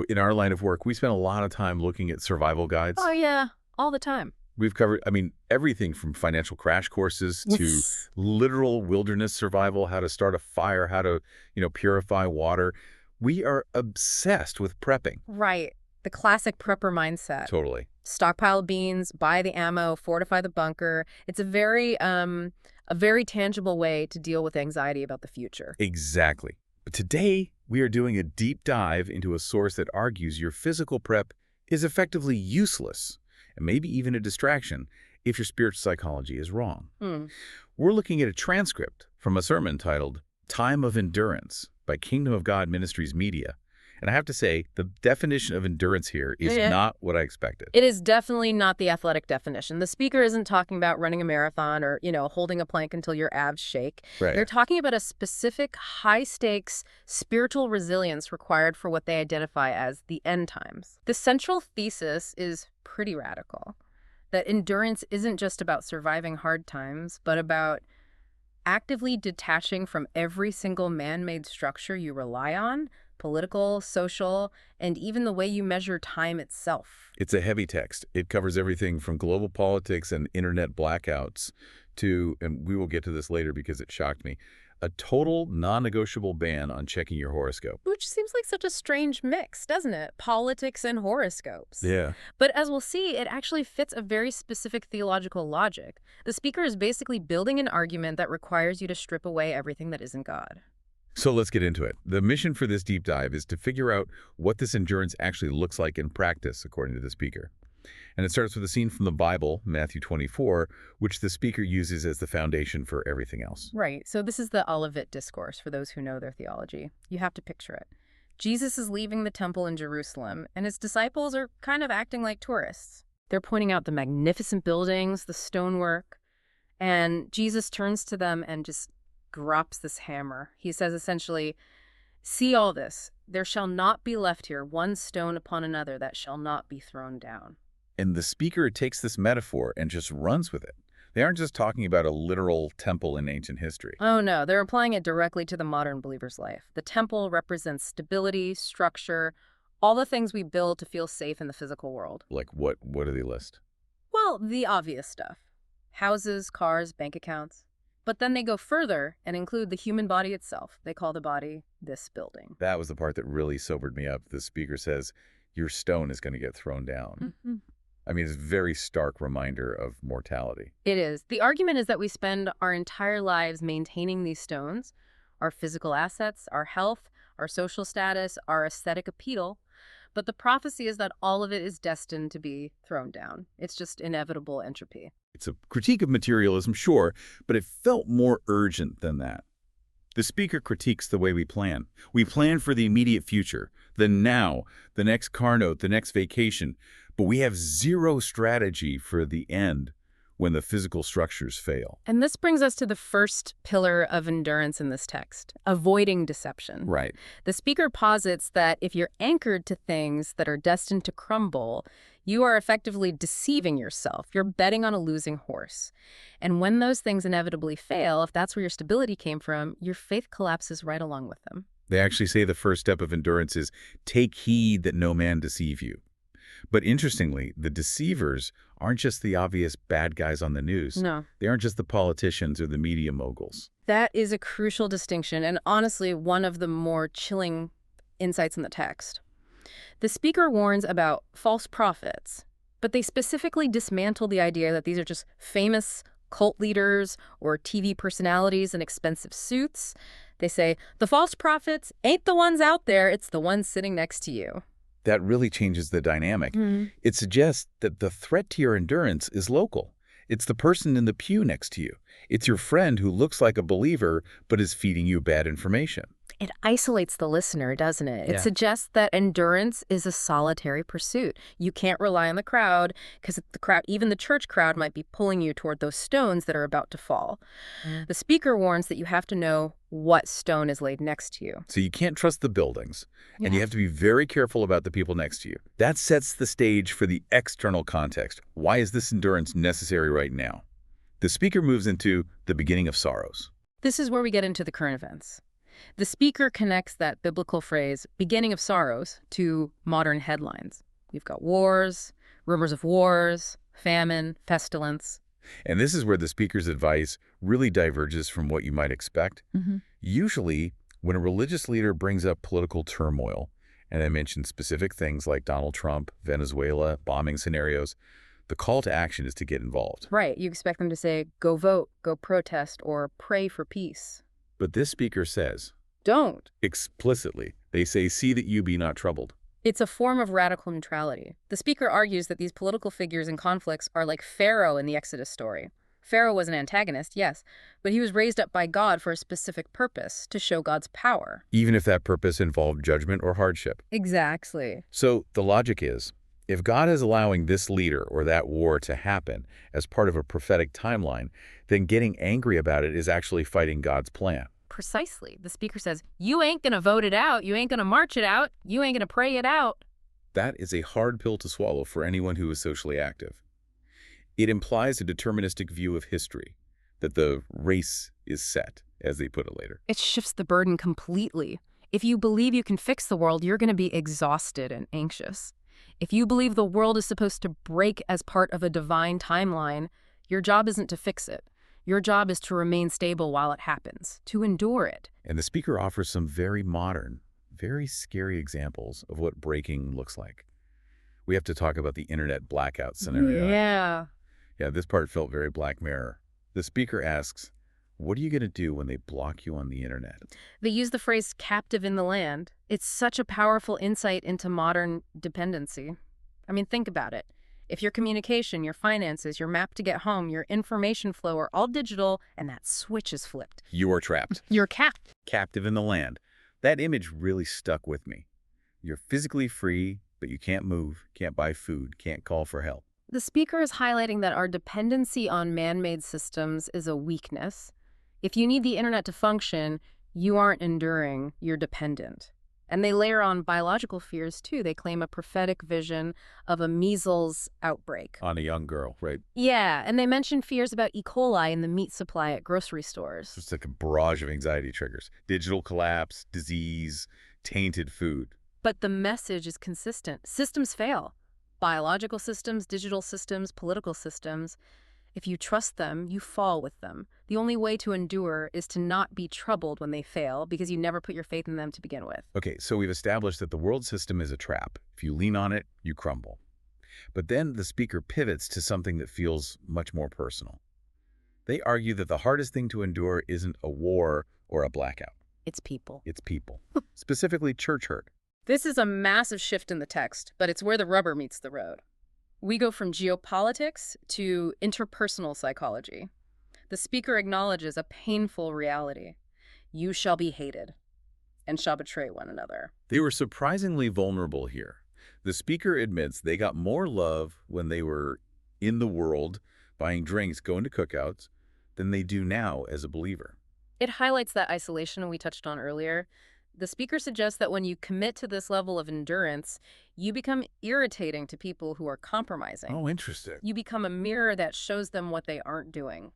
In our line of work, we spend a lot of time looking at survival guides. Oh, yeah, all the time. We've covered, everything from financial crash courses to literal wilderness survival, how to start a fire, how to, purify water. We are obsessed with prepping. Right. The classic prepper mindset. Totally. Stockpile beans, buy the ammo, fortify the bunker. It's a very tangible way to deal with anxiety about the future. Exactly. But today, we are doing a deep dive into a source that argues your physical prep is effectively useless, and maybe even a distraction, if your spiritual psychology is wrong. We're looking at a transcript from a sermon titled Time of Endurance by Kingdom of God Ministries Media. And I have to say, the definition of endurance here is not what I expected. It is definitely not the athletic definition. The speaker isn't talking about running a marathon or, holding a plank until your abs shake. Right. They're talking about a specific high-stakes spiritual resilience required for what they identify as the end times. The central thesis is pretty radical, that endurance isn't just about surviving hard times, but about actively detaching from every single man-made structure you rely on, political, social, and even the way you measure time itself. It's a heavy text. It covers everything from global politics and internet blackouts to, and we will get to this later because it shocked me, a total non-negotiable ban on checking your horoscope. Which seems like such a strange mix, doesn't it? Politics and horoscopes. Yeah. But as we'll see, it actually fits a very specific theological logic. The speaker is basically building an argument that requires you to strip away everything that isn't God. So let's get into it. The mission for this deep dive is to figure out what this endurance actually looks like in practice, according to the speaker. And it starts with a scene from the Bible, Matthew 24, which the speaker uses as the foundation for everything else. Right. So this is the Olivet Discourse, for those who know their theology. You have to picture it. Jesus is leaving the temple in Jerusalem, and his disciples are kind of acting like tourists. They're pointing out the magnificent buildings, the stonework, and Jesus turns to them and just drops this hammer. He says essentially, "See all this. There shall not be left here one stone upon another that shall not be thrown down." And the speaker takes this metaphor and just runs with it. They aren't just talking about a literal temple in ancient history. Oh no, they're applying it directly to the modern believer's life. The temple represents stability, structure, all the things we build to feel safe in the physical world. Like what do they list? Well, the obvious stuff. Houses, cars, bank accounts. But then they go further and include the human body itself. They call the body this building. That was the part that really sobered me up. The speaker says, your stone is going to get thrown down. It's a very stark reminder of mortality. It is. The argument is that we spend our entire lives maintaining these stones, our physical assets, our health, our social status, our aesthetic appeal. But the prophecy is that all of it is destined to be thrown down. It's just inevitable entropy. It's a critique of materialism, sure, but it felt more urgent than that. The speaker critiques the way we plan. We plan for the immediate future, the now, the next car note, the next vacation, but we have zero strategy for the end when the physical structures fail. And this brings us to the first pillar of endurance in this text, avoiding deception. Right. The speaker posits that if you're anchored to things that are destined to crumble, you are effectively deceiving yourself. You're betting on a losing horse. And when those things inevitably fail, if that's where your stability came from, your faith collapses right along with them. They actually say the first step of endurance is take heed that no man deceive you. But interestingly, the deceivers aren't just the obvious bad guys on the news. No. They aren't just the politicians or the media moguls. That is a crucial distinction, and honestly, one of the more chilling insights in the text. The speaker warns about false prophets, but they specifically dismantle the idea that these are just famous cult leaders or TV personalities in expensive suits. They say, the false prophets ain't the ones out there, it's the ones sitting next to you. That really changes the dynamic. It suggests that the threat to your endurance is local. It's the person in the pew next to you. It's your friend who looks like a believer but is feeding you bad information. It isolates the listener, doesn't it? Yeah. It suggests that endurance is a solitary pursuit. You can't rely on the crowd because the crowd, even the church crowd, might be pulling you toward those stones that are about to fall. The speaker warns that you have to know what stone is laid next to you. So you can't trust the buildings, and you have to be very careful about the people next to you. That sets the stage for the external context. Why is this endurance necessary right now? The speaker moves into the beginning of sorrows. This is where we get into the current events. The speaker connects that biblical phrase, beginning of sorrows, to modern headlines. You've got wars, rumors of wars, famine, pestilence. And this is where the speaker's advice really diverges from what you might expect. Mm-hmm. Usually, when a religious leader brings up political turmoil, and they mention specific things like Donald Trump, Venezuela, bombing scenarios, the call to action is to get involved. Right. You expect them to say, go vote, go protest, or pray for peace. But this speaker says, Don't. explicitly, they say, see that you be not troubled. It's a form of radical neutrality. The speaker argues that these political figures and conflicts are like Pharaoh in the Exodus story. Pharaoh was an antagonist, yes, but he was raised up by God for a specific purpose, to show God's power. Even if that purpose involved judgment or hardship. Exactly. So the logic is, if God is allowing this leader or that war to happen as part of a prophetic timeline, then getting angry about it is actually fighting God's plan. Precisely. The speaker says, you ain't gonna vote it out, you ain't gonna march it out, you ain't gonna pray it out. That is a hard pill to swallow for anyone who is socially active. It implies a deterministic view of history, that the race is set, as they put it later. It shifts the burden completely. If you believe you can fix the world, you're gonna be exhausted and anxious. If you believe the world is supposed to break as part of a divine timeline, your job isn't to fix it. Your job is to remain stable while it happens, to endure it. And the speaker offers some very modern, very scary examples of what breaking looks like. We have to talk about the internet blackout scenario. Yeah, this part felt very Black Mirror. The speaker asks, what are you going to do when they block you on the internet? They use the phrase captive in the land. It's such a powerful insight into modern dependency. I mean, think about it. If your communication, your finances, your map to get home, your information flow are all digital and that switch is flipped, You are trapped. you're capped. Captive in the land. That image really stuck with me. You're physically free, but you can't move, can't buy food, can't call for help. The speaker is highlighting that our dependency on man-made systems is a weakness. If you need the internet to function, you aren't enduring, you're dependent. And they layer on biological fears, too. They claim a prophetic vision of a measles outbreak. On a young girl, right? Yeah, and they mention fears about E. coli in the meat supply at grocery stores. It's like a barrage of anxiety triggers. Digital collapse, disease, tainted food. But the message is consistent. Systems fail. Biological systems, digital systems, political systems. If you trust them, you fall with them. The only way to endure is to not be troubled when they fail because you never put your faith in them to begin with. Okay, so we've established that the world system is a trap. If you lean on it, you crumble. But then the speaker pivots to something that feels much more personal. They argue that the hardest thing to endure isn't a war or a blackout. It's people. It's people, specifically church hurt. This is a massive shift in the text, but it's where the rubber meets the road. We go from geopolitics to interpersonal psychology. The speaker acknowledges a painful reality. You shall be hated and shall betray one another. They were surprisingly vulnerable here. The speaker admits they got more love when they were in the world, buying drinks, going to cookouts, than they do now as a believer. It highlights that isolation we touched on earlier. The speaker suggests that when you commit to this level of endurance, you become irritating to people who are compromising. Oh, interesting. You become a mirror that shows them what they aren't doing.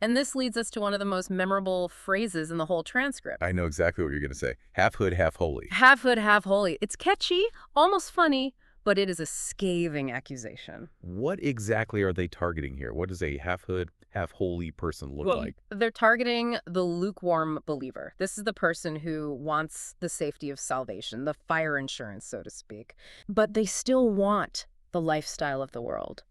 And this leads us to one of the most memorable phrases in the whole transcript. I know exactly what you're going to say. Half hood, half holy. Half hood, half holy. It's catchy, almost funny, but it is a scathing accusation. What exactly are they targeting here? What does a half hood, half holy person look like? They're targeting the lukewarm believer. This is the person who wants the safety of salvation, the fire insurance, so to speak. But they still want the lifestyle of the world.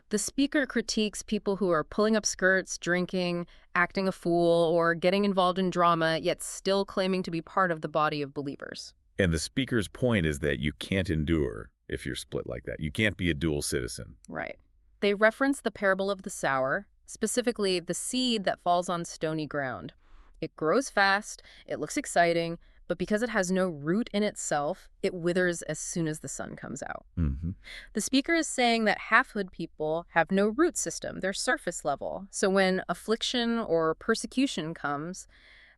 The speaker critiques people who are pulling up skirts, drinking, acting a fool, or getting involved in drama, yet still claiming to be part of the body of believers. And the speaker's point is that you can't endure if you're split like that. You can't be a dual citizen. Right. They reference the parable of the sower, specifically the seed that falls on stony ground. It grows fast, it looks exciting, but because it has no root in itself, it withers as soon as the sun comes out. Mm-hmm. The speaker is saying that half-hood people have no root system, they're surface level. So when affliction or persecution comes,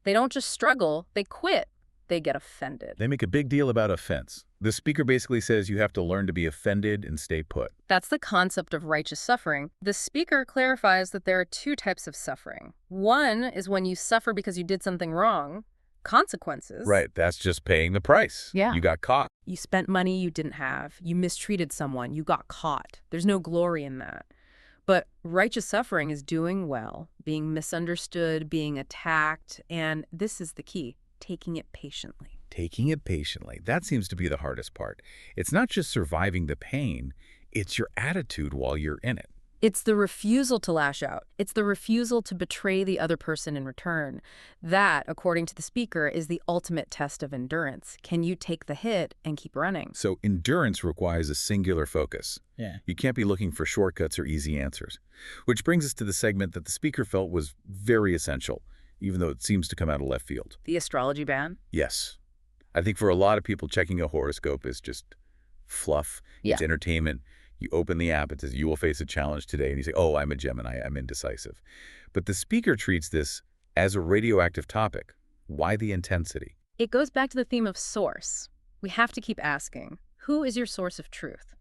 they don't just struggle, they quit. They get offended. They make a big deal about offense. The speaker basically says you have to learn to be offended and stay put. That's the concept of righteous suffering. The speaker clarifies that there are two types of suffering. One is when you suffer because you did something wrong, consequences. Right, that's just paying the price. Yeah. You got caught. You spent money you didn't have. You mistreated someone. You got caught. There's no glory in that. But righteous suffering is doing well, being misunderstood, being attacked, and this is the key, taking it patiently. Taking it patiently. That seems to be the hardest part. It's not just surviving the pain, it's your attitude while you're in it. It's the refusal to lash out. It's the refusal to betray the other person in return. That, according to the speaker, is the ultimate test of endurance. Can you take the hit and keep running? So endurance requires a singular focus. Yeah. You can't be looking for shortcuts or easy answers. Which brings us to the segment that the speaker felt was very essential, even though it seems to come out of left field. The astrology ban? Yes. I think for a lot of people, checking a horoscope is just fluff. Yeah. It's entertainment. You open the app, it says, you will face a challenge today. And you say, oh, I'm a Gemini, I'm indecisive. But the speaker treats this as a radioactive topic. Why the intensity? It goes back to the theme of source. We have to keep asking, who is your source of truth?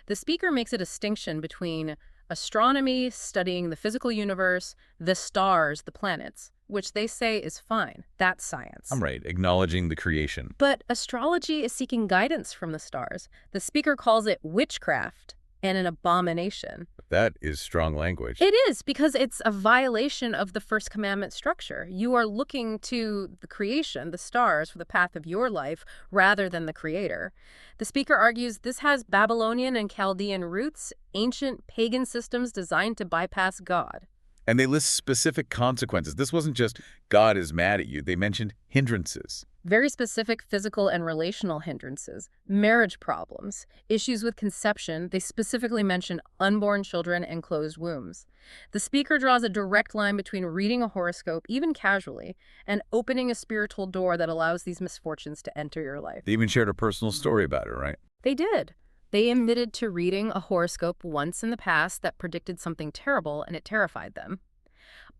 The speaker makes a distinction between astronomy, studying the physical universe, the stars, the planets, which they say is fine. That's science. I'm right, acknowledging the creation. But astrology is seeking guidance from the stars. The speaker calls it witchcraft and an abomination. That is strong language. It is, because it's a violation of the first commandment structure. You are looking to the creation, the stars, for the path of your life rather than the creator. The speaker argues this has Babylonian and Chaldean roots, ancient pagan systems designed to bypass God. And they list specific consequences. This wasn't just God is mad at you. They mentioned hindrances. Very specific physical and relational hindrances, marriage problems, issues with conception. They specifically mention unborn children and closed wombs. The speaker draws a direct line between reading a horoscope, even casually, and opening a spiritual door that allows these misfortunes to enter your life. They even shared a personal story about it, right? They did. They admitted to reading a horoscope once in the past that predicted something terrible, and it terrified them.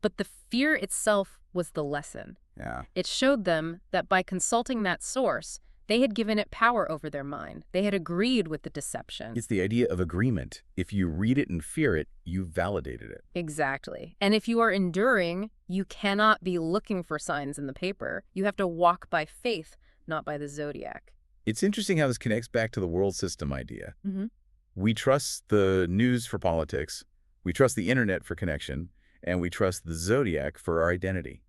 But the fear itself was the lesson. Yeah. It showed them that by consulting that source, they had given it power over their mind. They had agreed with the deception. It's the idea of agreement. If you read it and fear it, you validated it. Exactly. And if you are enduring, you cannot be looking for signs in the paper. You have to walk by faith, not by the zodiac. It's interesting how this connects back to the world system idea. Mm-hmm. We trust the news for politics, we trust the internet for connection, and we trust the zodiac for our identity.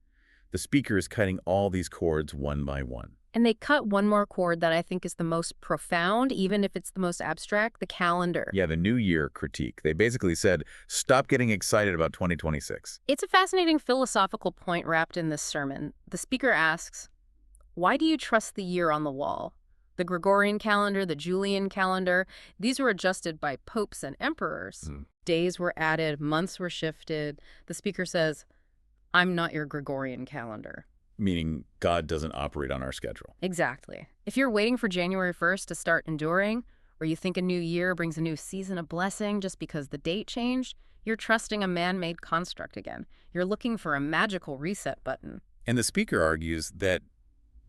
The speaker is cutting all these cords one by one. And they cut one more cord that I think is the most profound, even if it's the most abstract, the calendar. Yeah, the New Year critique. They basically said, stop getting excited about 2026. It's a fascinating philosophical point wrapped in this sermon. The speaker asks, why do you trust the year on the wall? The Gregorian calendar, the Julian calendar, these were adjusted by popes and emperors. Days were added, months were shifted. The speaker says, I'm not your Gregorian calendar. Meaning God doesn't operate on our schedule. Exactly. If you're waiting for January 1st to start enduring, or you think a new year brings a new season of blessing just because the date changed, you're trusting a man-made construct again. You're looking for a magical reset button. And the speaker argues that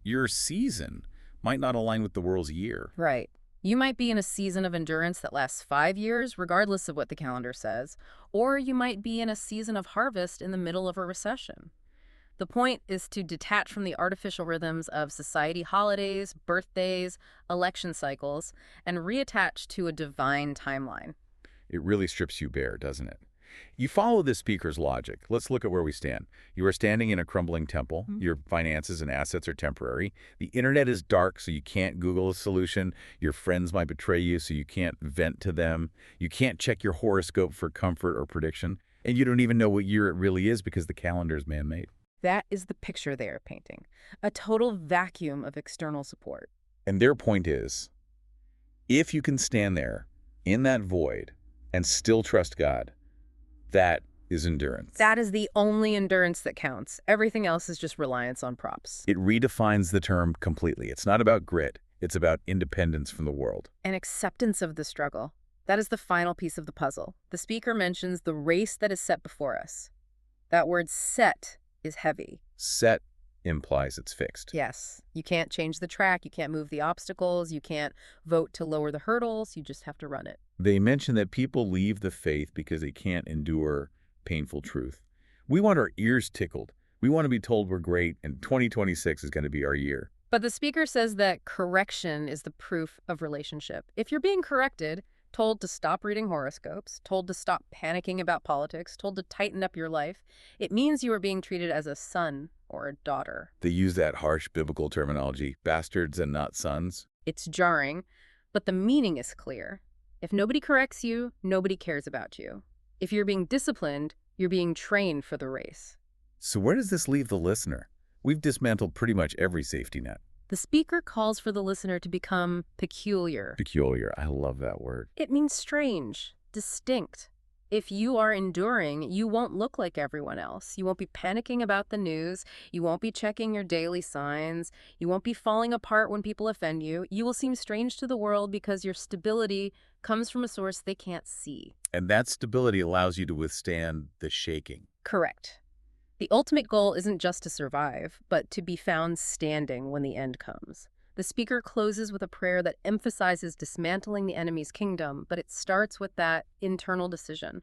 your season might not align with the world's year. Right. You might be in a season of endurance that lasts 5 years, regardless of what the calendar says, or you might be in a season of harvest in the middle of a recession. The point is to detach from the artificial rhythms of society holidays, birthdays, election cycles, and reattach to a divine timeline. It really strips you bare, doesn't it? You follow this speaker's logic. Let's look at where we stand. You are standing in a crumbling temple. Your finances and assets are temporary. The internet is dark, so you can't Google a solution. Your friends might betray you, so you can't vent to them. You can't check your horoscope for comfort or prediction. And you don't even know what year it really is because the calendar is man-made. That is the picture they are painting. A total vacuum of external support. And their point is, if you can stand there in that void and still trust God, that is endurance. That is the only endurance that counts. Everything else is just reliance on props. It redefines the term completely. It's not about grit. It's about independence from the world. And acceptance of the struggle. That is the final piece of the puzzle. The speaker mentions the race that is set before us. That word set is heavy. Set implies it's fixed. Yes. You can't change the track. You can't move the obstacles. You can't vote to lower the hurdles. You just have to run it. They mention that people leave the faith because they can't endure painful truth. We want our ears tickled, We want to be told we're great, and 2026 is going to be our year. But the speaker says that correction is the proof of relationship. If you're being corrected, told to stop reading horoscopes, told to stop panicking about politics, told to tighten up your life, it means you are being treated as a son or a daughter. They use that harsh biblical terminology, bastards and not sons. It's jarring, but the meaning is clear. If nobody corrects you, nobody cares about you. If you're being disciplined, you're being trained for the race. So where does this leave the listener? We've dismantled pretty much every safety net. The speaker calls for the listener to become peculiar. Peculiar. I love that word. It means strange, distinct. If you are enduring, you won't look like everyone else. You won't be panicking about the news. You won't be checking your daily signs. You won't be falling apart when people offend you. You will seem strange to the world because your stability comes from a source they can't see. And that stability allows you to withstand the shaking. Correct. The ultimate goal isn't just to survive, but to be found standing when the end comes. The speaker closes with a prayer that emphasizes dismantling the enemy's kingdom, but it starts with that internal decision.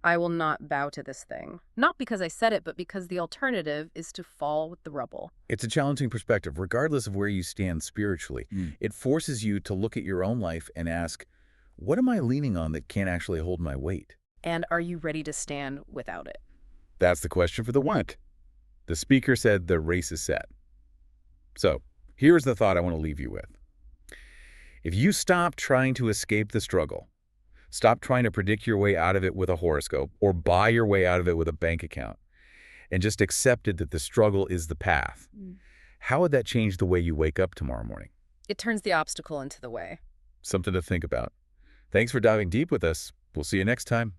I will not bow to this thing. Not because I said it, but because the alternative is to fall with the rubble. It's a challenging perspective, regardless of where you stand spiritually. It forces you to look at your own life and ask, what am I leaning on that can't actually hold my weight? And are you ready to stand without it? That's the question for the what. The speaker said the race is set. So, here's the thought I want to leave you with. If you stop trying to escape the struggle, stop trying to predict your way out of it with a horoscope or buy your way out of it with a bank account, and just accepted that the struggle is the path, how would that change the way you wake up tomorrow morning? It turns the obstacle into the way. Something to think about. Thanks for diving deep with us. We'll see you next time.